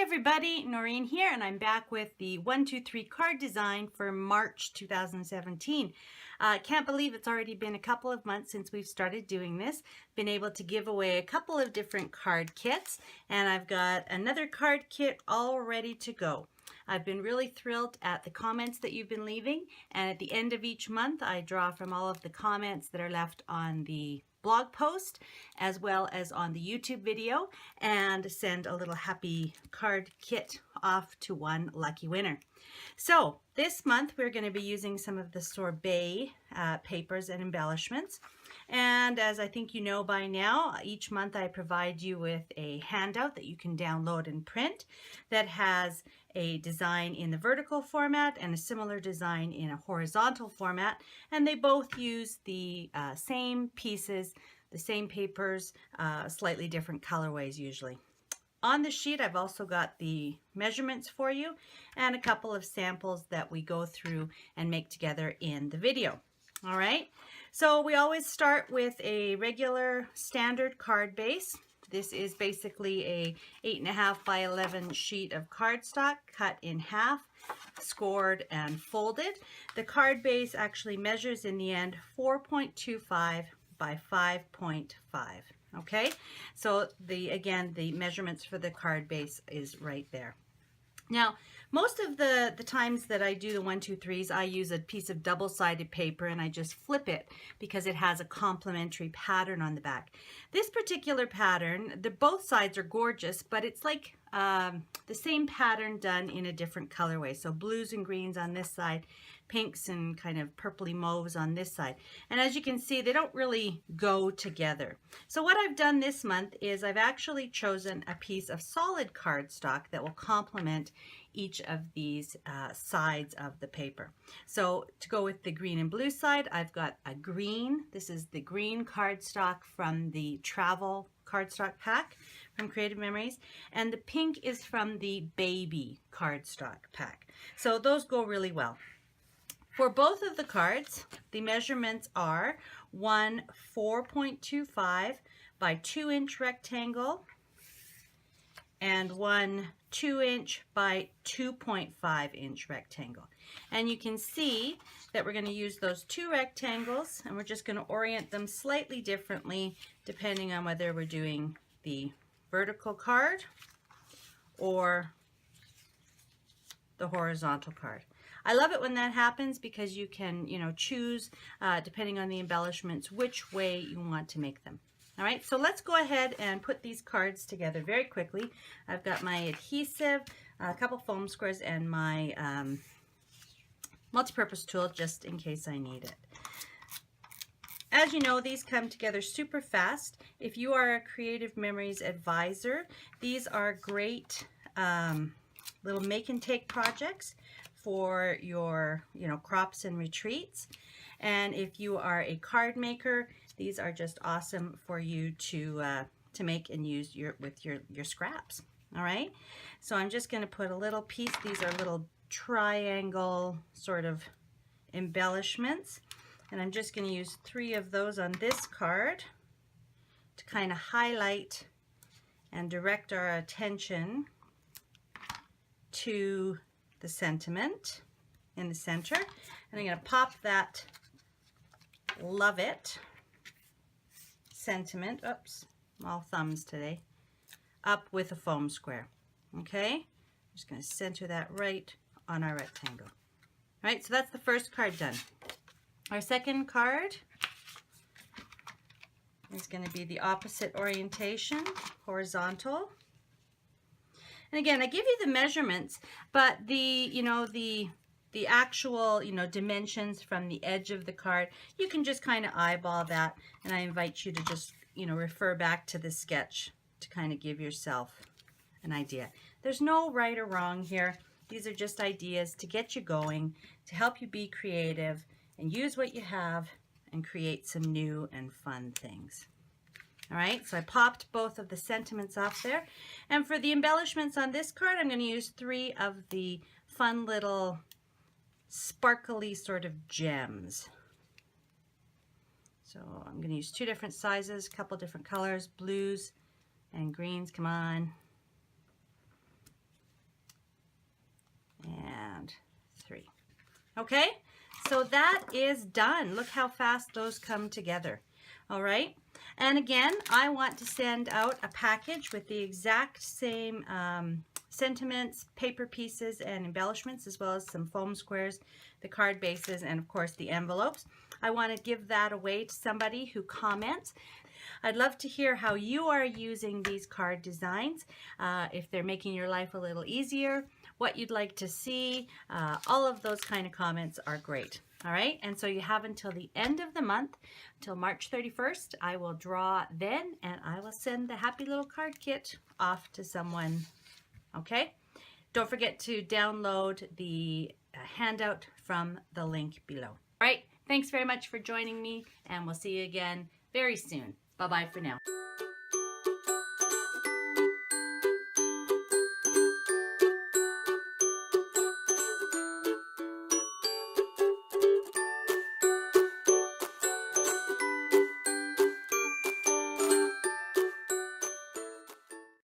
everybody, Noreen here, and I'm back with the 123 card design for March 2017. Can't believe it's already been a couple of months since we've started doing this. Been able to give away a couple of different card kits, and I've got another card kit all ready to go. I've been really thrilled at the comments that you've been leaving, and at the end of each month I draw from all of the comments that are left on the blog post as well as on the YouTube video and send a little happy card kit off to one lucky winner. So this month we're going to be using some of the Sorbet papers and embellishments, and as I think you know by now, each month I provide you with a handout that you can download and print that has a design in the vertical format and a similar design in a horizontal format, and they both use the same pieces, the same papers, slightly different colorways usually. On the sheet I've also got the measurements for you and a couple of samples that we go through and make together in the video. All right, so we always start with a regular standard card base. This is basically a 8.5 by 11 sheet of cardstock cut in half, scored and folded. The card base actually measures in the end 4.25 by 5.5. Okay, so again the measurements for the card base is right there. Now, most of the times that I do the 123s, I use a piece of double-sided paper and I just flip it because it has a complementary pattern on the back. This particular pattern, both sides are gorgeous, but it's like the same pattern done in a different colorway. So blues and greens on this side, pinks and kind of purpley mauves on this side. And as you can see, they don't really go together. So what I've done this month is I've actually chosen a piece of solid cardstock that will complement each of these sides of the paper. So to go with the green and blue side, I've got a green. This is the green cardstock from the travel cardstock pack from Creative Memories, and the pink is from the baby cardstock pack. So those go really well. For both of the cards, the measurements are one 4.25 by 2-inch rectangle and one 2-inch by 2.5-inch rectangle. And you can see that we're going to use those two rectangles, and we're just going to orient them slightly differently depending on whether we're doing the vertical card or the horizontal card. I love it when that happens because you can, choose, depending on the embellishments, which way you want to make them. All right, so let's go ahead and put these cards together very quickly. I've got my adhesive, a couple foam squares, and my multi-purpose tool just in case I need it. As you know, these come together super fast. If you are a Creative Memories advisor, these are great little make and take projects for your crops and retreats. And if you are a card maker, these are just awesome for you to make and use with your scraps. All right, so I'm just going to put a little piece. These are little triangle sort of embellishments, and I'm just going to use 3 of those on this card to kind of highlight and direct our attention to the sentiment in the center. And I'm going to pop that "Love It" sentiment, oops, all thumbs today, up with a foam square. Okay, I'm just going to center that right on our rectangle. All right, so that's the first card done. Our second card is going to be the opposite orientation, horizontal. And again, I give you the measurements, but the actual dimensions from the edge of the card, you can just kind of eyeball that, and I invite you to just refer back to the sketch to kind of give yourself an idea. There's no right or wrong here. These are just ideas to get you going, to help you be creative and use what you have and create some new and fun things. All right, so I popped both of the sentiments off there. And for the embellishments on this card, I'm going to use 3 of the fun little sparkly sort of gems. So I'm going to use 2 different sizes, a couple different colors, blues and greens. Come on. Okay, so that is done. Look how fast those come together. All right, and again, I want to send out a package with the exact same sentiments, paper pieces, and embellishments, as well as some foam squares, the card bases, and of course the envelopes. I want to give that away to somebody who comments. I'd love to hear how you are using these card designs, if they're making your life a little easier, what you'd like to see. All of those kind of comments are great. All right, and so you have until the end of the month, until March 31st. I will draw then, and I will send the happy little card kit off to someone. Okay, don't forget to download the handout from the link below. All right, thanks very much for joining me, and we'll see you again very soon. Bye-bye for now.